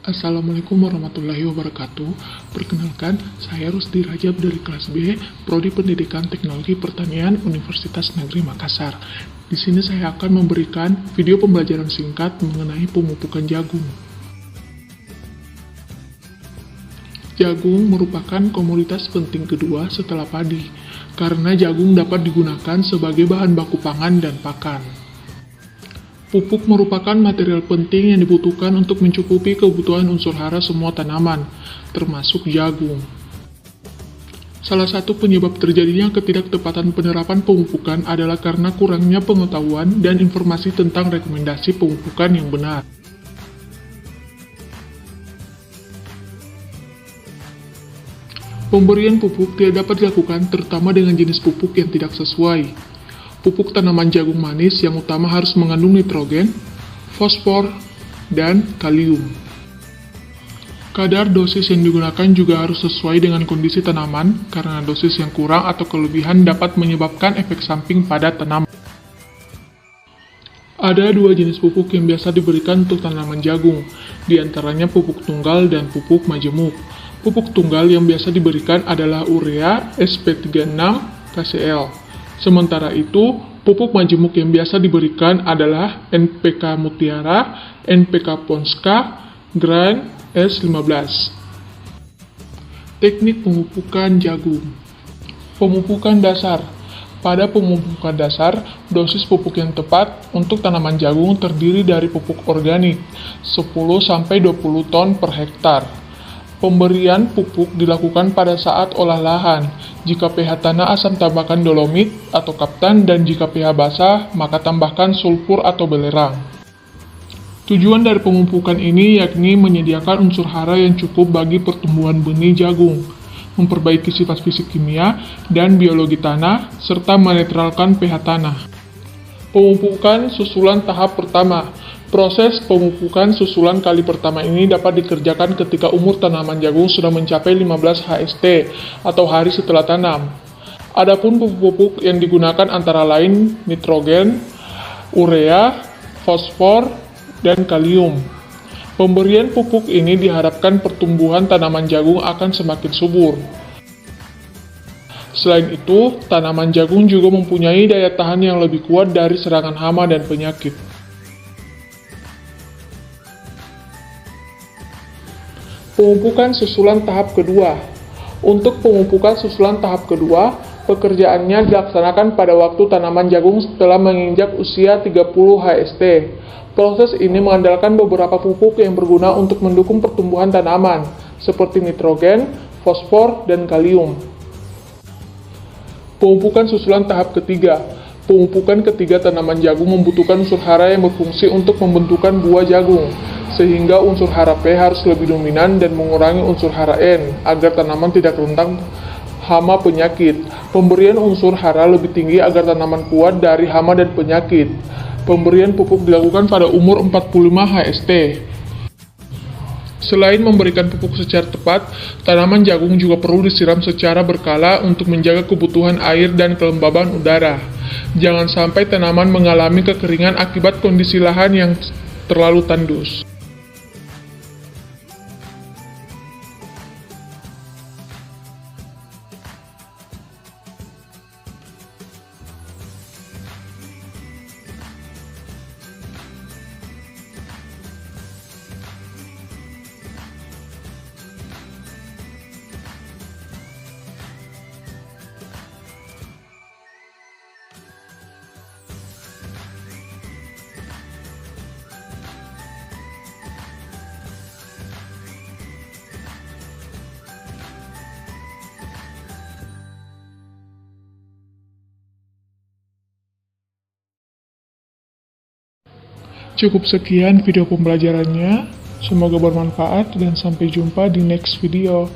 Assalamualaikum warahmatullahi wabarakatuh. Perkenalkan, saya Rusdi Rajab dari kelas B, Prodi Pendidikan Teknologi Pertanian Universitas Negeri Makassar. Di sini saya akan memberikan video pembelajaran singkat mengenai pemupukan jagung. Jagung merupakan komoditas penting kedua setelah padi, karena jagung dapat digunakan sebagai bahan baku pangan dan pakan. Pupuk merupakan material penting yang dibutuhkan untuk mencukupi kebutuhan unsur hara semua tanaman, termasuk jagung. Salah satu penyebab terjadinya ketidaktepatan penerapan pemupukan adalah karena kurangnya pengetahuan dan informasi tentang rekomendasi pemupukan yang benar. Pemberian pupuk tidak dapat dilakukan terutama dengan jenis pupuk yang tidak sesuai. Pupuk tanaman jagung manis yang utama harus mengandung nitrogen, fosfor, dan kalium. Kadar dosis yang digunakan juga harus sesuai dengan kondisi tanaman, karena dosis yang kurang atau kelebihan dapat menyebabkan efek samping pada tanaman. Ada dua jenis pupuk yang biasa diberikan untuk tanaman jagung, di antaranya pupuk tunggal dan pupuk majemuk. Pupuk tunggal yang biasa diberikan adalah urea SP36 KCl. Sementara itu, pupuk majemuk yang biasa diberikan adalah NPK Mutiara, NPK Ponska, Grind S15. Teknik pemupukan jagung. Pemupukan dasar. Pada pemupukan dasar, dosis pupuk yang tepat untuk tanaman jagung terdiri dari pupuk organik 10-20 ton per hektar. Pemberian pupuk dilakukan pada saat olah lahan. Jika pH tanah asam tambahkan dolomit atau kaptan, dan jika pH basah maka tambahkan sulfur atau belerang. Tujuan dari pemupukan ini yakni menyediakan unsur hara yang cukup bagi pertumbuhan benih jagung, memperbaiki sifat fisik kimia dan biologi tanah, serta menetralkan pH tanah. Pemupukan susulan tahap pertama. Proses pemupukan susulan kali pertama ini dapat dikerjakan ketika umur tanaman jagung sudah mencapai 15 HST atau hari setelah tanam. Adapun pupuk-pupuk yang digunakan antara lain nitrogen, urea, fosfor, dan kalium. Pemberian pupuk ini diharapkan pertumbuhan tanaman jagung akan semakin subur. Selain itu, tanaman jagung juga mempunyai daya tahan yang lebih kuat dari serangan hama dan penyakit. Pemupukan susulan tahap kedua. Untuk pemupukan susulan tahap kedua, pekerjaannya dilaksanakan pada waktu tanaman jagung setelah menginjak usia 30 HST. Proses ini mengandalkan beberapa pupuk yang berguna untuk mendukung pertumbuhan tanaman, seperti nitrogen, fosfor, dan kalium. Pemupukan susulan tahap ketiga. Pemupukan ketiga tanaman jagung membutuhkan unsur hara yang berfungsi untuk membentukan buah jagung, sehingga unsur hara P harus lebih dominan dan mengurangi unsur hara N, agar tanaman tidak rentan hama penyakit. Pemberian unsur hara lebih tinggi agar tanaman kuat dari hama dan penyakit. Pemberian pupuk dilakukan pada umur 45 HST. Selain memberikan pupuk secara tepat, tanaman jagung juga perlu disiram secara berkala untuk menjaga kebutuhan air dan kelembaban udara. Jangan sampai tanaman mengalami kekeringan akibat kondisi lahan yang terlalu tandus. Cukup sekian video pembelajarannya, semoga bermanfaat dan sampai jumpa di next video.